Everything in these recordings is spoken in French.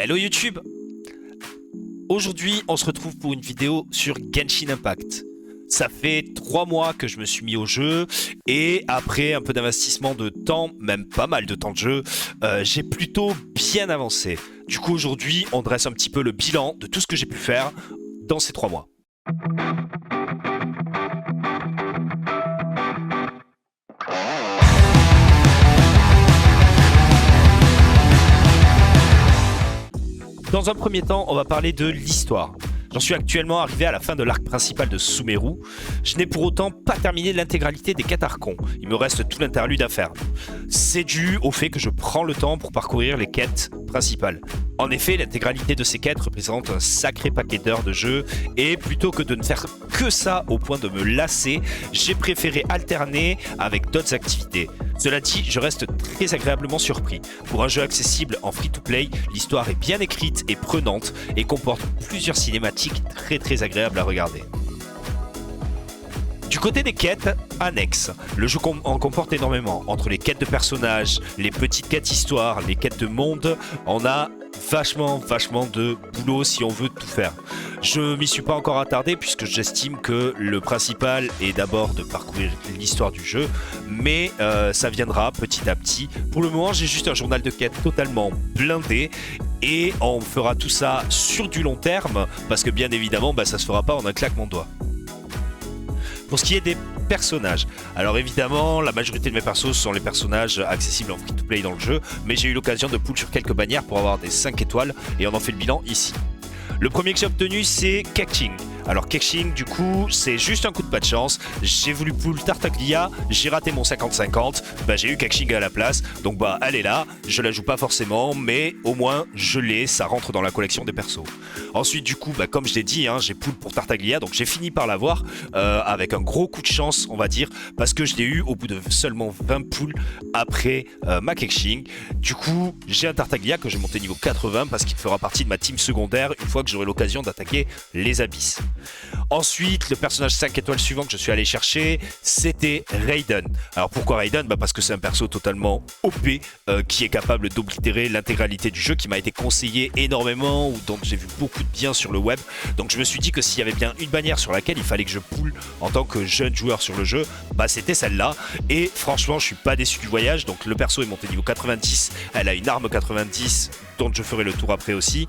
Hello YouTube. Aujourd'hui, on se retrouve pour une vidéo sur Genshin Impact. Ça fait 3 mois que je me suis mis au jeu et après un peu d'investissement de temps, même pas mal de temps de jeu, j'ai plutôt bien avancé. Du coup, aujourd'hui, on dresse un petit peu le bilan de tout ce que j'ai pu faire dans ces 3 mois. Dans un premier temps, on va parler de l'histoire. J'en suis actuellement arrivé à la fin de l'arc principal de Sumeru. Je n'ai pour autant pas terminé l'intégralité des quêtes Archon. Il me reste tout l'interlude à faire. C'est dû au fait que je prends le temps pour parcourir les quêtes principales. En effet, l'intégralité de ces quêtes représente un sacré paquet d'heures de jeu et plutôt que de ne faire que ça au point de me lasser, j'ai préféré alterner avec d'autres activités. Cela dit, je reste très agréablement surpris. Pour un jeu accessible en free-to-play, l'histoire est bien écrite et prenante et comporte plusieurs cinématiques très agréables à regarder. Du côté des quêtes annexes, le jeu en comporte énormément. Entre les quêtes de personnages, les petites quêtes histoire, les quêtes de monde, on a vachement de boulot si on veut tout faire. Je m'y suis pas encore attardé puisque j'estime que le principal est d'abord de parcourir l'histoire du jeu, mais ça viendra petit à petit. Pour le moment, j'ai juste un journal de quêtes totalement blindé et on fera tout ça sur du long terme parce que bien évidemment, ça se fera pas en un claquement de doigts. Pour ce qui est des personnages, alors évidemment la majorité de mes persos sont les personnages accessibles en free-to-play dans le jeu, mais j'ai eu l'occasion de pull sur quelques bannières pour avoir des 5 étoiles et on en fait le bilan ici. Le premier que j'ai obtenu c'est Keqing. Alors Keqing du coup c'est juste un coup de pas de chance, j'ai voulu pull Tartaglia, j'ai raté mon 50-50, j'ai eu Keqing à la place, donc elle est là, je la joue pas forcément mais au moins je l'ai, ça rentre dans la collection des persos. Ensuite du coup comme je l'ai dit, j'ai pull pour Tartaglia, donc j'ai fini par l'avoir avec un gros coup de chance on va dire, parce que je l'ai eu au bout de seulement 20 pulls après ma Keqing. Du coup j'ai un Tartaglia que j'ai monté niveau 80 parce qu'il fera partie de ma team secondaire une fois que j'aurai l'occasion d'attaquer les abysses. Ensuite, le personnage 5 étoiles suivant que je suis allé chercher, c'était Raiden. Alors pourquoi Raiden ? Parce que c'est un perso totalement OP qui est capable d'oblitérer l'intégralité du jeu, qui m'a été conseillé énormément ou dont j'ai vu beaucoup de bien sur le web. Donc je me suis dit que s'il y avait bien une bannière sur laquelle il fallait que je pull en tant que jeune joueur sur le jeu, c'était celle-là. Et franchement, je suis pas déçu du voyage. Donc le perso est monté niveau 90, elle a une arme 90 dont je ferai le tour après aussi.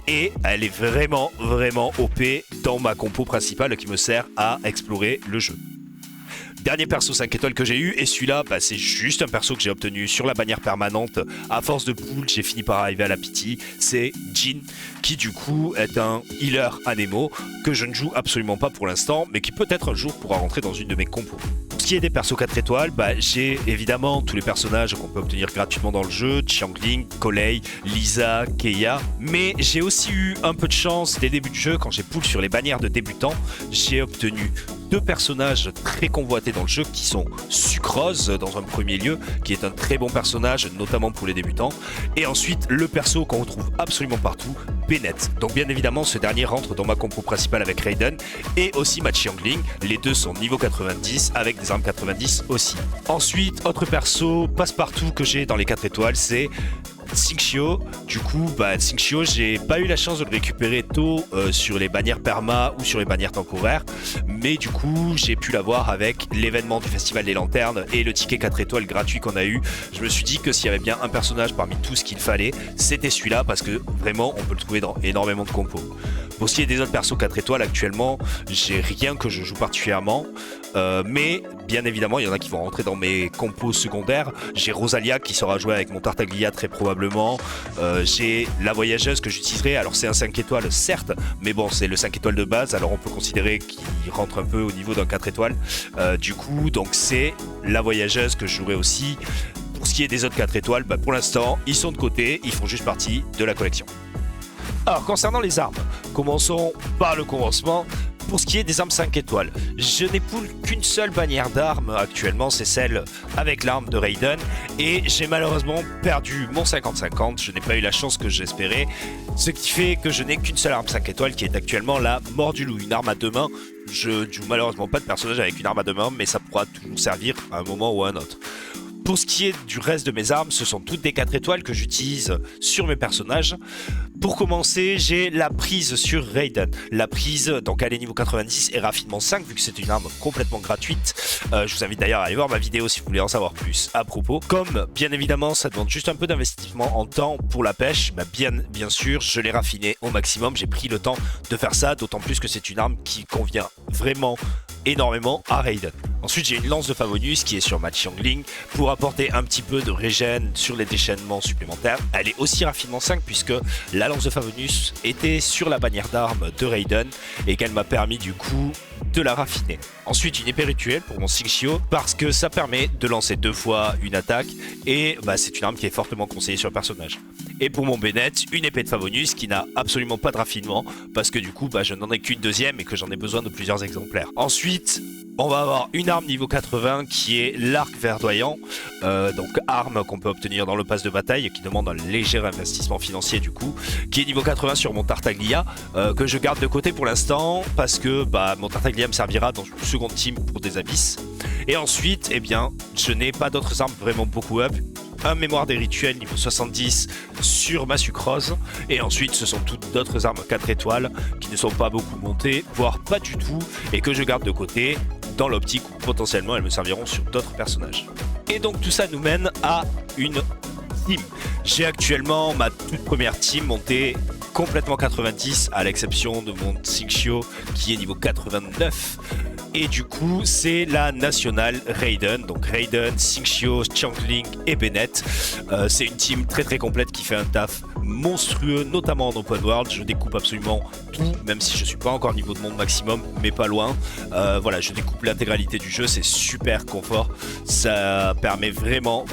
Et elle est vraiment OP dans ma compo principale qui me sert à explorer le jeu. Dernier perso 5 étoiles que j'ai eu, et celui-là, c'est juste un perso que j'ai obtenu sur la bannière permanente. À force de pull, j'ai fini par arriver à la pity. C'est Jin, qui du coup est un healer anémo que je ne joue absolument pas pour l'instant, mais qui peut-être un jour pourra rentrer dans une de mes compos. Pour ce qui est des persos 4 étoiles, j'ai évidemment tous les personnages qu'on peut obtenir gratuitement dans le jeu, Xiangling, Collei, Lisa, Keia, mais j'ai aussi eu un peu de chance dès le début du jeu quand j'ai pull sur les bannières de débutants, j'ai obtenu 2 personnages très convoités dans le jeu qui sont Sucrose dans un premier lieu, qui est un très bon personnage notamment pour les débutants, et ensuite le perso qu'on retrouve absolument partout, Bennett. Donc bien évidemment ce dernier rentre dans ma compo principale avec Raiden et aussi ma Xiangling, les deux sont niveau 90 avec des armes 90 aussi. Ensuite autre perso passe-partout que j'ai dans les 4 étoiles, c'est Xingqiu. Du coup, Xingqiu, j'ai pas eu la chance de le récupérer tôt sur les bannières perma ou sur les bannières temporaires, mais du coup, j'ai pu l'avoir avec l'événement du Festival des Lanternes et le ticket 4 étoiles gratuit qu'on a eu. Je me suis dit que s'il y avait bien un personnage parmi tout ce qu'il fallait, c'était celui-là parce que vraiment, on peut le trouver dans énormément de compos. Pour ce qui est des autres persos 4 étoiles, actuellement, j'ai rien que je joue particulièrement, mais bien évidemment, il y en a qui vont rentrer dans mes compos secondaires. J'ai Rosalia qui sera jouée avec mon Tartaglia très probablement. J'ai la voyageuse que j'utiliserai. Alors c'est un 5 étoiles certes, mais bon c'est le 5 étoiles de base, alors on peut considérer qu'il rentre un peu au niveau d'un 4 étoiles. Du coup donc c'est la voyageuse que je jouerai aussi. Pour ce qui est des autres 4 étoiles, pour l'instant ils sont de côté, ils font juste partie de la collection. Alors concernant les armes, commençons par le commencement. Pour ce qui est des armes 5 étoiles, je n'ai pull qu'une seule bannière d'armes actuellement, c'est celle avec l'arme de Raiden, et j'ai malheureusement perdu mon 50-50, je n'ai pas eu la chance que j'espérais, ce qui fait que je n'ai qu'une seule arme 5 étoiles qui est actuellement la Mort du Loup, une arme à 2 mains. Je ne joue malheureusement pas de personnage avec une arme à 2 mains, mais ça pourra toujours servir à un moment ou à un autre. Pour ce qui est du reste de mes armes, ce sont toutes des 4 étoiles que j'utilise sur mes personnages. Pour commencer, j'ai la prise sur Raiden. La prise, donc elle est niveau 90 et raffinement 5, vu que c'est une arme complètement gratuite. Je vous invite d'ailleurs à aller voir ma vidéo si vous voulez en savoir plus à propos. Comme, bien évidemment, ça demande juste un peu d'investissement en temps pour la pêche, bah bien sûr, je l'ai raffiné au maximum. J'ai pris le temps de faire ça, d'autant plus que c'est une arme qui convient vraiment énormément à Raiden. Ensuite, j'ai une lance de Favonius qui est sur ma Xiangling pour apporter un petit peu de régène sur les déchaînements supplémentaires. Elle est aussi raffinement 5 puisque la lance de Favonius était sur la bannière d'armes de Raiden et qu'elle m'a permis du coup de la raffiner. Ensuite, une épée rituelle pour mon Xingqiu parce que ça permet de lancer 2 fois une attaque et bah, c'est une arme qui est fortement conseillée sur le personnage. Et pour mon Bennett, une épée de Favonius qui n'a absolument pas de raffinement parce que du coup bah, je n'en ai qu'une deuxième et que j'en ai besoin de plusieurs exemplaires. Ensuite, on va avoir une arme niveau 80 qui est l'arc verdoyant, donc arme qu'on peut obtenir dans le pass de bataille et qui demande un léger investissement financier du coup, qui est niveau 80 sur mon Tartaglia, que je garde de côté pour l'instant parce que bah, mon Tartaglia me servira dans une seconde team pour des abysses. Et ensuite, eh bien, je n'ai pas d'autres armes vraiment beaucoup up. Un mémoire des rituels niveau 70 sur ma sucrose et ensuite ce sont toutes d'autres armes 4 étoiles qui ne sont pas beaucoup montées, voire pas du tout et que je garde de côté dans l'optique où potentiellement elles me serviront sur d'autres personnages. Et donc tout ça nous mène à une team. J'ai actuellement ma toute première team montée complètement 90 à l'exception de mon Xingqiu qui est niveau 89. Et du coup, c'est la nationale Raiden. Donc Raiden, Xingqiu, Xiangling et Bennett. C'est une team très très complète qui fait un taf monstrueux, notamment en open world. Je découpe absolument tout, même si je suis pas encore niveau de monde maximum, mais pas loin. Voilà, je découpe l'intégralité du jeu, c'est super confort. Ça permet vraiment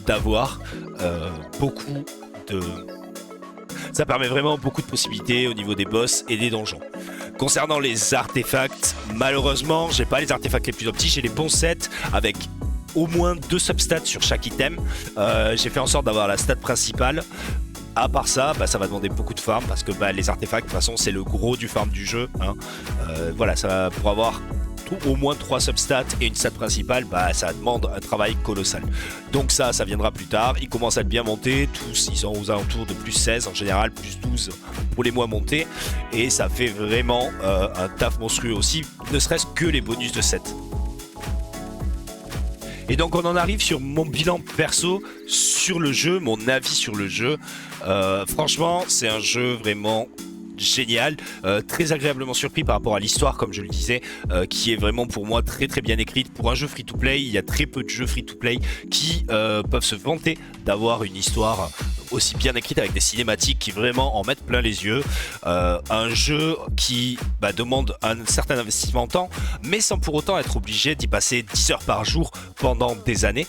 d'avoir beaucoup de... Ça permet vraiment beaucoup de possibilités au niveau des boss et des donjons. Concernant les artefacts, malheureusement, j'ai pas les artefacts les plus optiques, j'ai les bons sets avec au moins 2 substats sur chaque item. J'ai fait en sorte d'avoir la stat principale. À part ça, bah, ça va demander beaucoup de farm parce que bah, les artefacts, de toute façon, c'est le gros du farm du jeu. Hein. Voilà, ça pour avoir au moins 3 substats et une stat principale, bah, ça demande un travail colossal. Donc ça viendra plus tard. Ils commencent à être bien montés, tous ils sont aux alentours de plus 16 en général, plus 12 pour les mois montés. Et ça fait vraiment un taf monstrueux aussi, ne serait-ce que les bonus de 7. Et donc on en arrive sur mon bilan perso sur le jeu, mon avis sur le jeu. Franchement, c'est un jeu vraiment génial, très agréablement surpris par rapport à l'histoire comme je le disais, qui est vraiment pour moi très bien écrite. Pour un jeu free to play, il y a très peu de jeux free to play qui peuvent se vanter d'avoir une histoire aussi bien écrite avec des cinématiques qui vraiment en mettent plein les yeux. Un jeu qui demande un certain investissement en temps, mais sans pour autant être obligé d'y passer 10 heures par jour pendant des années.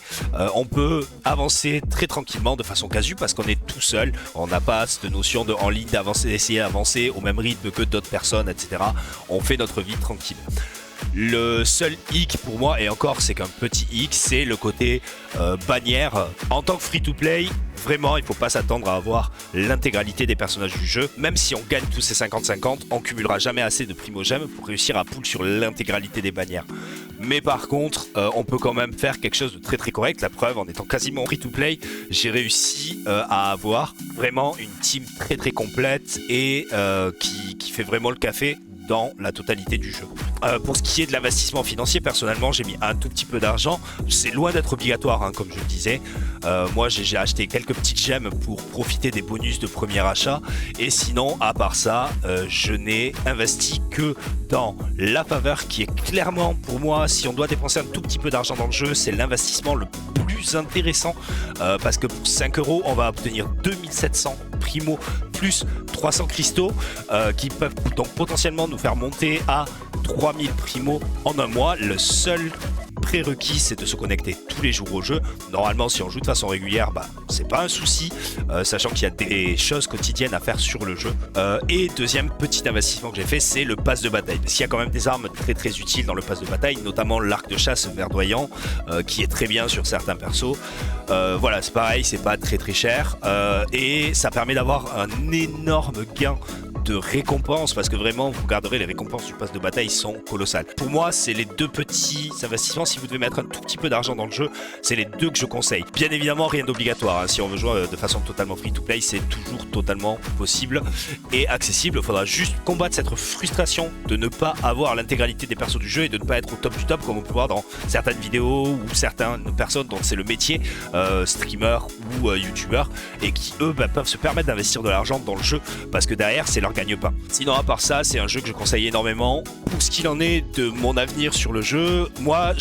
On peut avancer très tranquillement de façon casu parce qu'on est tout seul, on n'a pas cette notion de en ligne d'avancer, d'essayer d'avancer au même rythme que d'autres personnes, etc. On fait notre vie tranquille. Le seul hic pour moi, et encore c'est qu'un petit hic, c'est le côté bannière. En tant que free-to-play, vraiment il ne faut pas s'attendre à avoir l'intégralité des personnages du jeu. Même si on gagne tous ces 50-50, on cumulera jamais assez de primogèmes pour réussir à pull sur l'intégralité des bannières. Mais par contre, on peut quand même faire quelque chose de très correct. La preuve, en étant quasiment free-to-play, j'ai réussi à avoir vraiment une team très complète et qui fait vraiment le café dans la totalité du jeu. Pour ce qui est de l'investissement financier, personnellement j'ai mis un tout petit peu d'argent. C'est loin d'être obligatoire hein, comme je le disais. Moi j'ai acheté quelques petites gemmes pour profiter des bonus de premier achat. Et sinon à part ça, je n'ai investi que dans la faveur qui est clairement pour moi, si on doit dépenser un tout petit peu d'argent dans le jeu, c'est l'investissement le plus intéressant. Parce que pour 5 € on va obtenir 2700 primo plus 300 cristaux qui peuvent donc potentiellement nous faire monter à 3000 primo en un mois. Le seul prérequis c'est de se connecter tous les jours au jeu. Normalement si on joue de façon régulière, c'est pas un souci, sachant qu'il y a des choses quotidiennes à faire sur le jeu. Et deuxième petit investissement que j'ai fait, c'est le pass de bataille. Parce qu'il y a quand même des armes très utiles dans le pass de bataille, notamment l'arc de chasse verdoyant qui est très bien sur certains persos. Voilà, c'est pareil, c'est pas très cher et ça permet d'avoir un énorme gain de récompenses, parce que vraiment, vous regarderez, les récompenses du pass de bataille sont colossales. Pour moi, c'est les deux petits investissements. Si vous devez mettre un tout petit peu d'argent dans le jeu, c'est les deux que je conseille. Bien évidemment, rien d'obligatoire. Si on veut jouer de façon totalement free-to-play, c'est toujours totalement possible et accessible. Il faudra juste combattre cette frustration de ne pas avoir l'intégralité des persos du jeu et de ne pas être au top du top, comme on peut voir dans certaines vidéos ou certaines personnes dont c'est le métier, streamers ou youtubeurs, et qui eux peuvent se permettre d'investir de l'argent dans le jeu parce que derrière c'est leur gagne-pain. Sinon, à part ça, c'est un jeu que je conseille énormément. Pour ce qu'il en est de mon avenir sur le jeu, moi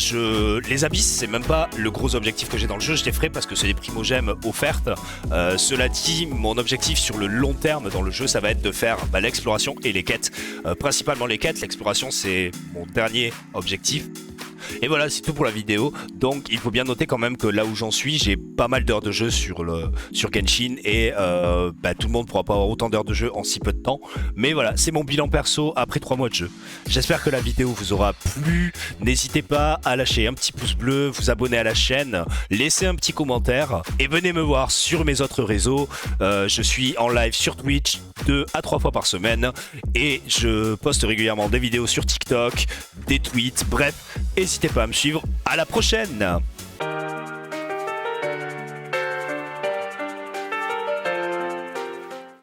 les abysses, c'est même pas le gros objectif que j'ai dans le jeu. Je les ferai parce que c'est des primo-gemmes offertes. Cela dit, mon objectif sur le long terme dans le jeu, ça va être de faire l'exploration et les quêtes. Principalement les quêtes. L'exploration, c'est mon dernier objectif. Et voilà, c'est tout pour la vidéo. Donc il faut bien noter quand même que là où j'en suis, j'ai pas mal d'heures de jeu sur Genshin, et tout le monde pourra pas avoir autant d'heures de jeu en si peu de temps. Mais voilà, c'est mon bilan perso après 3 mois de jeu. J'espère que la vidéo vous aura plu. N'hésitez pas à lâcher un petit pouce bleu, vous abonner à la chaîne, laisser un petit commentaire et venez me voir sur mes autres réseaux. Je suis en live sur Twitch 2 à 3 fois par semaine et je poste régulièrement des vidéos sur TikTok, des tweets, bref, n'hésitez pas à me suivre. À la prochaine!